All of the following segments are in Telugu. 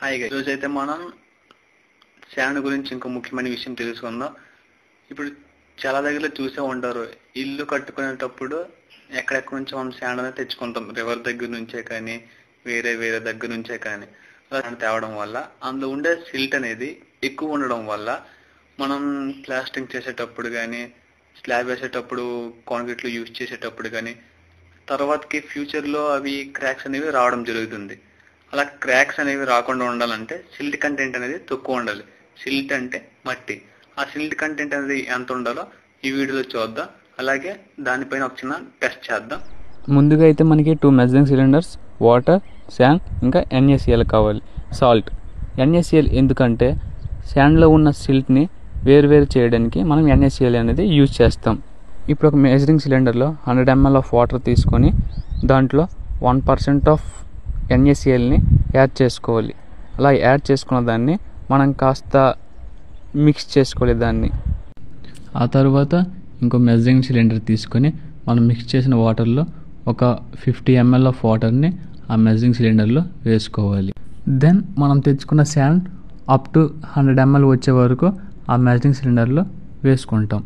హాయ్ గైస్, ఈరోజైతే మనం శాండ్ గురించి ఇంకో ముఖ్యమైన విషయం తెలుసుకుందాం. ఇప్పుడు చాలా దగ్గర చూసే ఉంటారు, ఇల్లు కట్టుకునేటప్పుడు ఎక్కడెక్కడ నుంచి మనం శాండ్ అనేది తెచ్చుకుంటాం. రివర్ దగ్గర నుంచే కానీ వేరే దగ్గర నుంచే కానీ అలా తేవడం వల్ల అందులో ఉండే సిల్ట్ అనేది ఎక్కువ ఉండడం వల్ల మనం ప్లాస్టింగ్ చేసేటప్పుడు కానీ స్లాబ్ వేసేటప్పుడు కాంక్రీట్లు యూజ్ చేసేటప్పుడు కానీ తర్వాతకి ఫ్యూచర్లో అవి క్రాక్స్ అనేవి రావడం జరుగుతుంది. అలా క్రాక్స్ అనేవి రాకుండా ఉండాలంటే సిల్ట్ కంటెంట్ అనేది తక్కువ ఉండాలి. సిల్ట్ అంటే మట్టి. ఆ సిల్ట్ కంటెంట్ అనేది ఎంత ఉండాలో ఈ వీడియోలో చూద్దాం. అలాగే దానిపైన ఒక చిన్న టెస్ట్ చేద్దాం. ముందుగా అయితే మనకి 2 మెజరింగ్ సిలిండర్స్, వాటర్, శాండ్, ఇంకా NaCl కావాలి. సాల్ట్. NaCl ఎందుకంటే శాండ్లో ఉన్న సిల్ట్ని వేరు చేయడానికి మనం NaCl అనేది యూజ్ చేస్తాం. ఇప్పుడు ఒక మెజరింగ్ సిలిండర్లో 100 ml ఆఫ్ వాటర్ తీసుకొని దాంట్లో 1% ఆఫ్ NaClని యాడ్ చేసుకోవాలి. అలా యాడ్ చేసుకున్న దాన్ని మనం కాస్త మిక్స్ చేసుకోవాలి దాన్ని. ఆ తర్వాత ఇంకో మెజరింగ్ సిలిండర్ తీసుకొని మనం మిక్స్ చేసిన వాటర్లో ఒక 50 ml ఆఫ్ వాటర్ని ఆ మెజరింగ్ సిలిండర్లో వేసుకోవాలి. దెన్ మనం తెచ్చుకున్న శాండ్ అప్ టు 100 ml వచ్చే వరకు ఆ మెజరింగ్ సిలిండర్లో వేసుకుంటాం.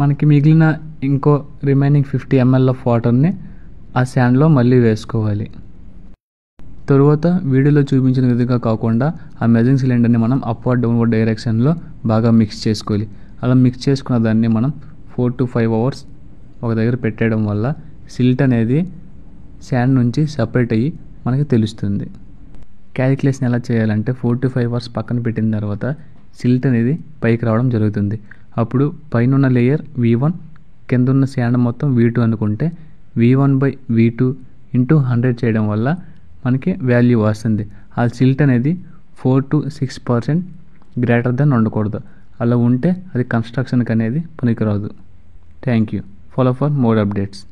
మనకి మిగిలిన ఇంకో రిమైనింగ్ 50 ml ఆఫ్ వాటర్ని ఆ శాండ్లో మళ్ళీ వేసుకోవాలి. తరువాత వీడియోలో చూపించిన విధంగా కాకుండా ఆ మెజరింగ్ సిలిండర్ని మనం అప్వర్డ్ డౌన్వర్డ్ డైరెక్షన్లో బాగా మిక్స్ చేసుకోవాలి. అలా మిక్స్ చేసుకున్న దాన్ని మనం 4 to 5 hours ఒక దగ్గర పెట్టేయడం వల్ల సిల్ట్ అనేది శాండ్ నుంచి సపరేట్ అయ్యి మనకి తెలుస్తుంది. క్యాలిక్యులేషన్ ఎలా చేయాలంటే 4 to 5 hours పక్కన పెట్టిన తర్వాత సిల్ట్ అనేది పైకి రావడం జరుగుతుంది. అప్పుడు పైన ఉన్న లేయర్ V1, కింద ఉన్న శాండ్ మొత్తం V2 అనుకుంటే V1/V2 ఇంటూ 100 చేయడం వల్ల మనకి వాల్యూ వస్తుంది. ఆ సిల్ట్ అనేది 4 to 6% గ్రేటర్ దెన్ ఉండకూడదు. అలా ఉంటే అది కన్స్ట్రక్షన్కి అనేది పనికిరాదు. Thank you. Follow for more updates.